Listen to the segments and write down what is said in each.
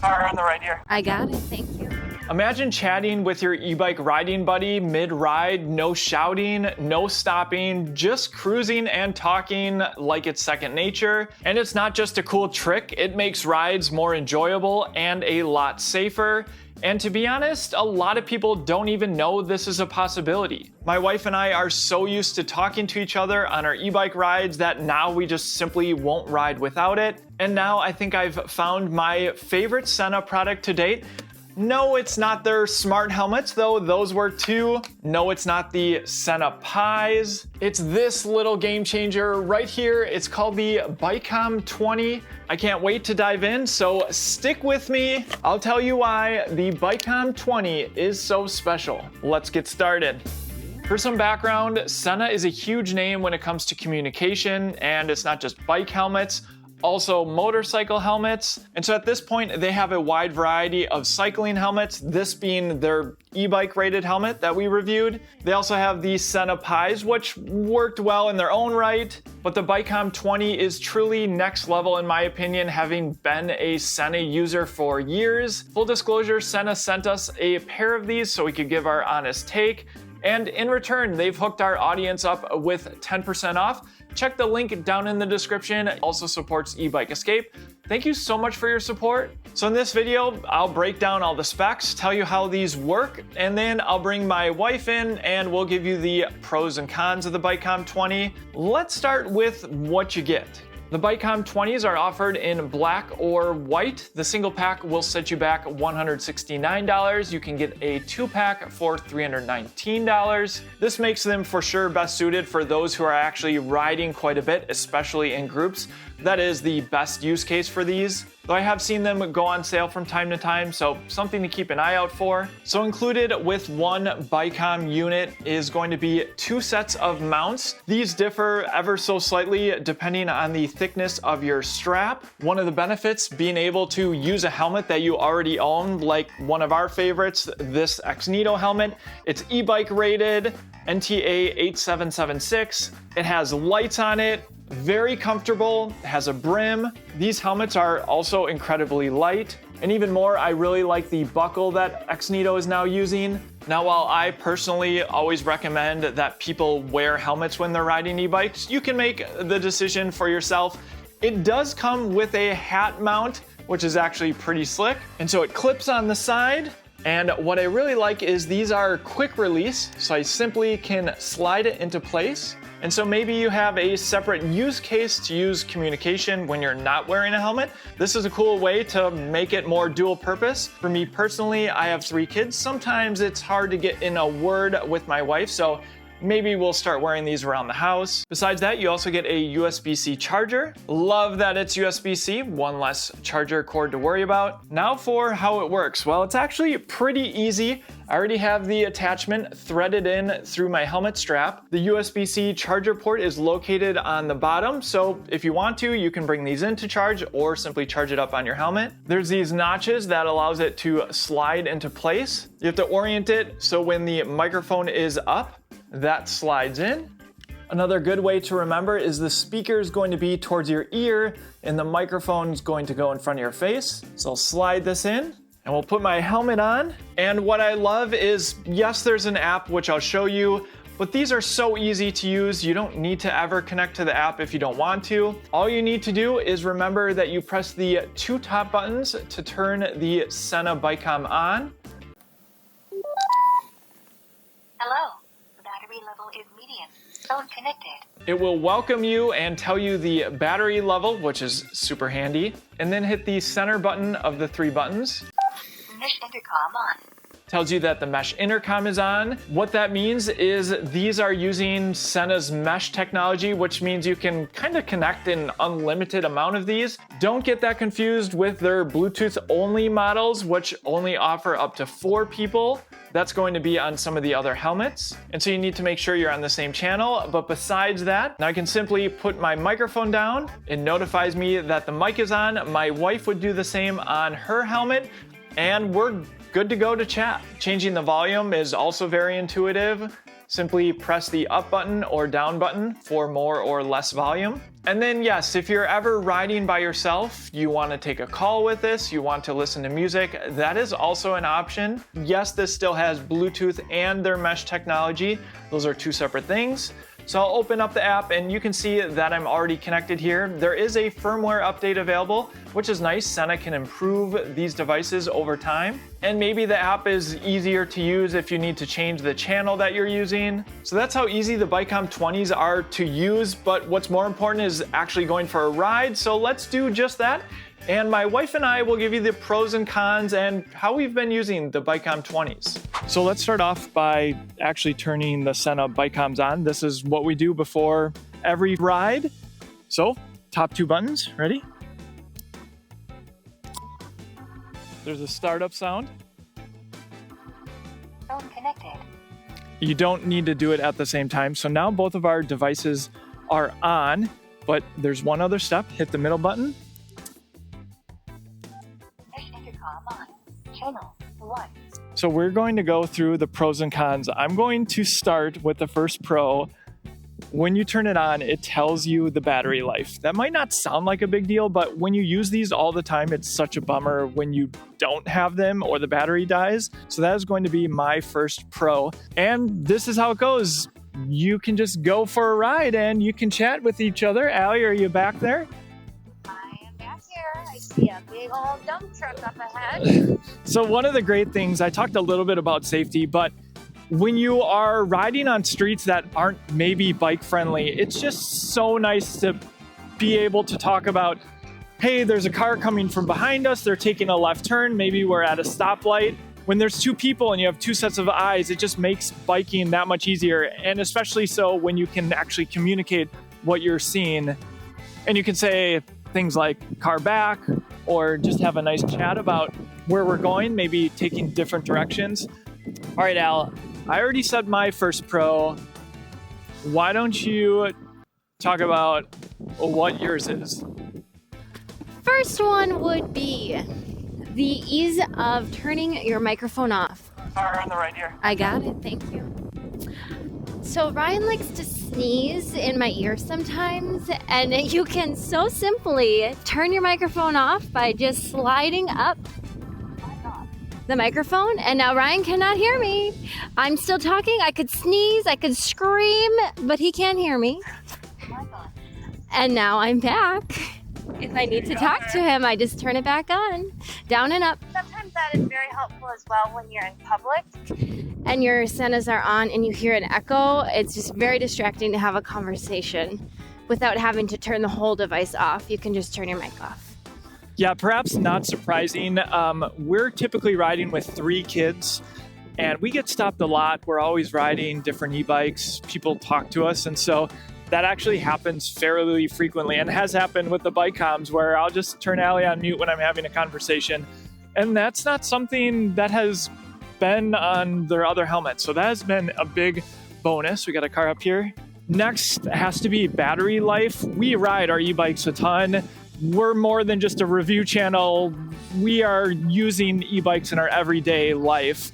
Power on the right here. I got it, thank you. Imagine chatting with your e-bike riding buddy mid-ride, no shouting, no stopping, just cruising and talking like it's second nature. And it's not just a cool trick, it makes rides more enjoyable and a lot safer. And to be honest, a lot of people don't even know this is a possibility. My wife and I are so used to talking to each other on our e-bike rides that now we just simply won't ride without it. And now I think I've found my favorite Sena product to date. No, it's not their smart helmets, though those work too. No, it's not the Sena Pies. It's this little game changer right here. It's called the BiKom 20. I can't wait to dive in, so stick with me. I'll tell you why the BiKom 20 is so special. Let's get started. For some background, Sena is a huge name when it comes to communication, and it's not just bike helmets, also motorcycle helmets. And so at this point, they have a wide variety of cycling helmets, this being their e-bike rated helmet that we reviewed. They also have the Sena Pies, which worked well in their own right, but the BiKom 20 is truly next level in my opinion, having been a Sena user for years. Full disclosure, Sena sent us a pair of these so we could give our honest take. And in return, they've hooked our audience up with 10% off. Check the link down in the description. It also supports eBike Escape. Thank you so much for your support. So in this video, I'll break down all the specs, tell you how these work, and then I'll bring my wife in and we'll give you the pros and cons of the BiKom 20. Let's start with what you get. The BiKom 20s are offered in black or white. The single pack will set you back $169. You can get a 2-pack for $319. This makes them for sure best suited for those who are actually riding quite a bit, especially in groups. That is the best use case for these. Though I have seen them go on sale from time to time, so something to keep an eye out for. So included with one BiKom unit is going to be 2 sets of mounts. These differ ever so slightly depending on the thickness of your strap. One of the benefits being able to use a helmet that you already own, like one of our favorites, this Exnito helmet. It's e-bike rated, NTA 8776. It has lights on it. Very comfortable, has a brim. These helmets are also incredibly light. And even more, I really like the buckle that Exnito is now using. Now, while I personally always recommend that people wear helmets when they're riding e-bikes, you can make the decision for yourself. It does come with a hat mount, which is actually pretty slick. And so it clips on the side. And what I really like is these are quick release, so I simply can slide it into place. And so maybe you have a separate use case to use communication when you're not wearing a helmet. This is a cool way to make it more dual purpose. For me personally, I have 3 kids. Sometimes it's hard to get in a word with my wife, so maybe we'll start wearing these around the house. Besides that, you also get a USB-C charger. Love that it's USB-C, one less charger cord to worry about. Now for how it works. Well, it's actually pretty easy. I already have the attachment threaded in through my helmet strap. The USB-C charger port is located on the bottom, so if you want to, you can bring these in to charge or simply charge it up on your helmet. There's these notches that allows it to slide into place. You have to orient it so when the microphone is up, that slides in. Another good way to remember is the speaker is going to be towards your ear and the microphone is going to go in front of your face. So I'll slide this in and we'll put my helmet on. And what I love is, yes, there's an app which I'll show you, but these are so easy to use. You don't need to ever connect to the app if you don't want to. All you need to do is remember that you press the 2 top buttons to turn the Sena BiKom on. Hello. Battery level is medium. Phone connected. It will welcome you and tell you the battery level, which is super handy, and then hit the center button of the 3 buttons. Mesh intercom on. Tells you that the mesh intercom is on. What that means is these are using Sena's mesh technology, which means you can kind of connect an unlimited amount of these. Don't get that confused with their Bluetooth only models, which only offer up to 4 people. That's going to be on some of the other helmets. And so you need to make sure you're on the same channel. But besides that, now I can simply put my microphone down. It notifies me that the mic is on. My wife would do the same on her helmet. And we're good to go to chat. Changing the volume is also very intuitive. Simply press the up button or down button for more or less volume. And then yes, if you're ever riding by yourself, you want to take a call with this, you want to listen to music, that is also an option. Yes, this still has Bluetooth and their mesh technology. Those are two separate things. So I'll open up the app and you can see that I'm already connected here. There is a firmware update available, which is nice. Sena can improve these devices over time. And maybe the app is easier to use if you need to change the channel that you're using. So that's how easy the BiKom 20s are to use, but what's more important is actually going for a ride. So let's do just that. And my wife and I will give you the pros and cons and how we've been using the BiKom 20s. So let's start off by actually turning the Sena BiKoms on. This is what we do before every ride. So top two buttons, ready? There's a startup sound. Phone connected. You don't need to do it at the same time. So now both of our devices are on, but there's one other step. Hit the middle button. Intercom on. Channel 1. So we're going to go through the pros and cons. I'm going to start with the first pro. When you turn it on, it tells you the battery life. That might not sound like a big deal, but when you use these all the time, it's such a bummer when you don't have them or the battery dies. So that is going to be my first pro. And this is how it goes. You can just go for a ride and you can chat with each other. Allie, are you back there? I am back here. I see a big old dump truck up ahead. So one of the great things, I talked a little bit about safety, but when you are riding on streets that aren't maybe bike friendly, it's just so nice to be able to talk about, hey, there's a car coming from behind us, they're taking a left turn, maybe we're at a stoplight. When there's two people and you have two sets of eyes, it just makes biking that much easier. And especially so when you can actually communicate what you're seeing. And you can say things like car back, or just have a nice chat about where we're going, maybe taking different directions. All right, Al, I already said my first pro. Why don't you talk about what yours is? First one would be the ease of turning your microphone off. On the right here. I got it, thank you. So Ryan likes to sneeze in my ear sometimes, and you can so simply turn your microphone off by just sliding up the microphone, and now Ryan cannot hear me. I'm still talking. I could sneeze, I could scream, but he can't hear me. And now I'm back. If I need to talk to him, I just turn it back on, down and up. Sometimes that is very helpful as well when you're in public. And your Senas are on and you hear an echo. It's just very distracting to have a conversation without having to turn the whole device off. You can just turn your mic off. Yeah, perhaps not surprising. We're typically riding with 3 kids, and we get stopped a lot. We're always riding different e-bikes. People talk to us, and so that actually happens fairly frequently, and has happened with the BiKoms, where I'll just turn Allie on mute when I'm having a conversation. And that's not something that has been on their other helmets. So that has been a big bonus. We got a car up here. Next has to be battery life. We ride our e-bikes a ton. We're more than just a review channel. We are using e-bikes in our everyday life.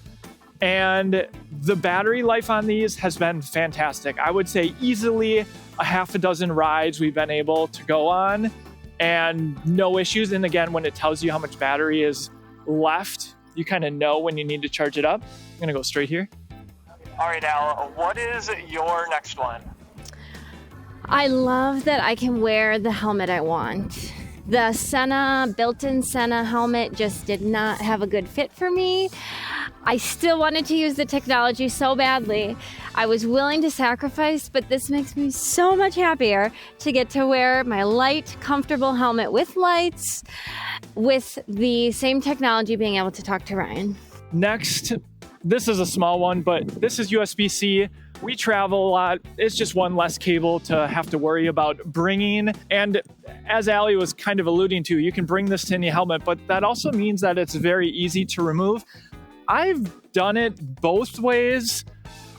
And the battery life on these has been fantastic. I would say easily a half a dozen rides we've been able to go on and no issues. And again, when it tells you how much battery is left, you kind of know when you need to charge it up. I'm gonna go straight here. All right, Al, what is your next one? I love that I can wear the helmet I want. The Sena, built-in Sena helmet just did not have a good fit for me. I still wanted to use the technology so badly. I was willing to sacrifice, but this makes me so much happier to get to wear my light, comfortable helmet with lights, with the same technology being able to talk to Ryan. Next, this is a small one, but this is USB-C. We travel a lot. It's just one less cable to have to worry about bringing. And as Allie was kind of alluding to, you can bring this to any helmet, but that also means that it's very easy to remove. I've done it both ways.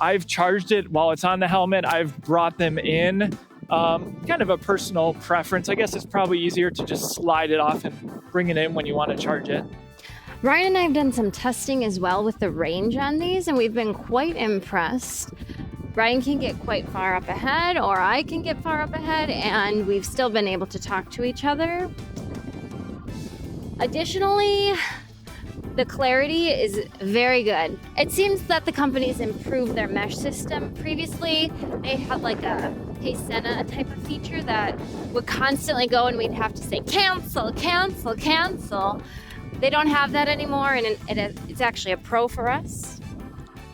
I've charged it while it's on the helmet. I've brought them in. Kind of a personal preference. I guess it's probably easier to just slide it off and bring it in when you want to charge it. Ryan and I have done some testing as well with the range on these, and we've been quite impressed. Ryan can get quite far up ahead, or I can get far up ahead, and we've still been able to talk to each other. Additionally, the clarity is very good. It seems that the company's improved their mesh system. Previously, they had like a Hey Sena type of feature that would constantly go and we'd have to say cancel, cancel, cancel. They don't have that anymore, and it's actually a pro for us.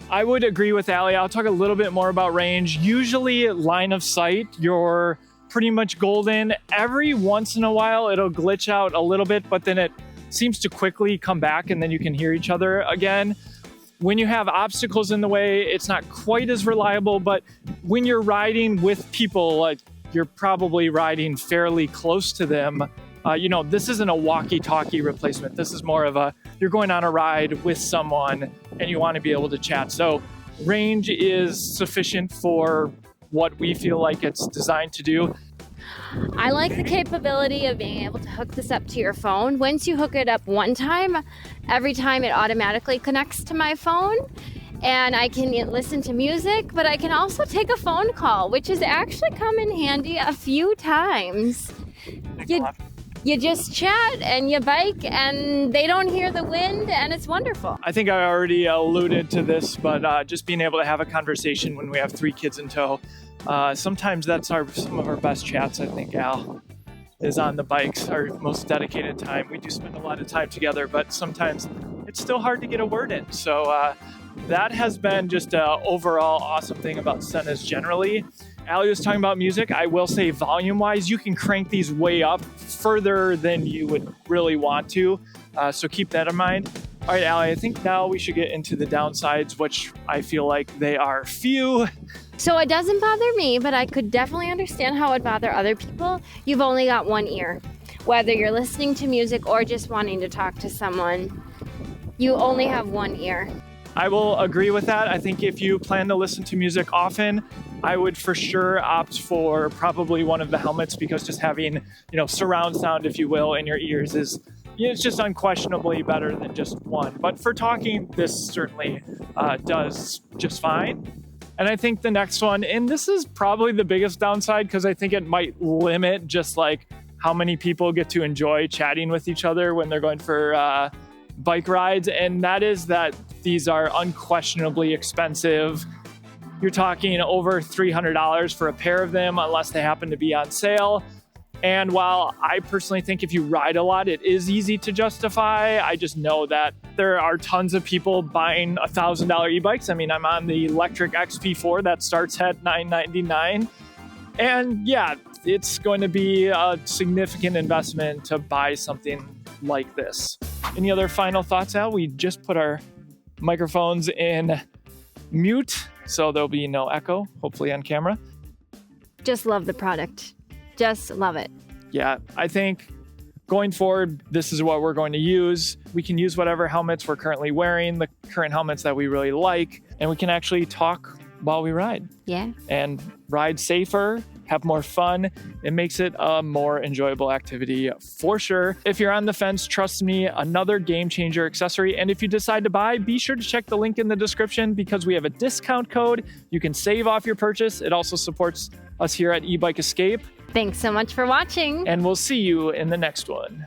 I would agree with Allie. I'll talk a little bit more about range. Usually line of sight, you're pretty much golden. Every once in a while, it'll glitch out a little bit, but then it seems to quickly come back and then you can hear each other again. When you have obstacles in the way, it's not quite as reliable, but when you're riding with people, like you're probably riding fairly close to them. This isn't a walkie-talkie replacement. This is more of you're going on a ride with someone and you want to be able to chat. So range is sufficient for what we feel like it's designed to do. I like the capability of being able to hook this up to your phone. Once you hook it up one time, every time it automatically connects to my phone, and I can listen to music, but I can also take a phone call, which has actually come in handy a few times. You just chat and you bike and they don't hear the wind, and it's wonderful. I think I already alluded to this, but just being able to have a conversation when we have 3 kids in tow. Sometimes that's some of our best chats, I think, Al, is on the bikes, our most dedicated time. We do spend a lot of time together, but sometimes it's still hard to get a word in. So that has been just an overall awesome thing about Senas generally. Allie was talking about music. I will say volume-wise, you can crank these way up further than you would really want to. So keep that in mind. All right, Allie, I think now we should get into the downsides, which I feel like they are few. So it doesn't bother me, but I could definitely understand how it would bother other people. You've only got one ear. Whether you're listening to music or just wanting to talk to someone, you only have one ear. I will agree with that. I think if you plan to listen to music often, I would for sure opt for probably one of the helmets, because just having, surround sound, if you will, in your ears is, it's just unquestionably better than just one. But for talking, this certainly does just fine. And I think the next one, and this is probably the biggest downside, because I think it might limit just like how many people get to enjoy chatting with each other when they're going for bike rides. And that is that these are unquestionably expensive. You're talking over $300 for a pair of them, unless they happen to be on sale. And while I personally think if you ride a lot, it is easy to justify, I just know that there are tons of people buying $1,000 e-bikes. I mean, I'm on the electric XP4 that starts at $999. And yeah, it's going to be a significant investment to buy something like this. Any other final thoughts, Al? We just put our microphones in mute, so there'll be no echo, hopefully on camera. Just love the product. Just love it. Yeah, I think going forward, this is what we're going to use. We can use whatever helmets we're currently wearing, the current helmets that we really like, and we can actually talk while we ride. Yeah. And ride safer, have more fun. It makes it a more enjoyable activity for sure. If you're on the fence, trust me, another game changer accessory. And if you decide to buy, be sure to check the link in the description, because we have a discount code. You can save off your purchase. It also supports us here at eBike Escape. Thanks so much for watching. And we'll see you in the next one.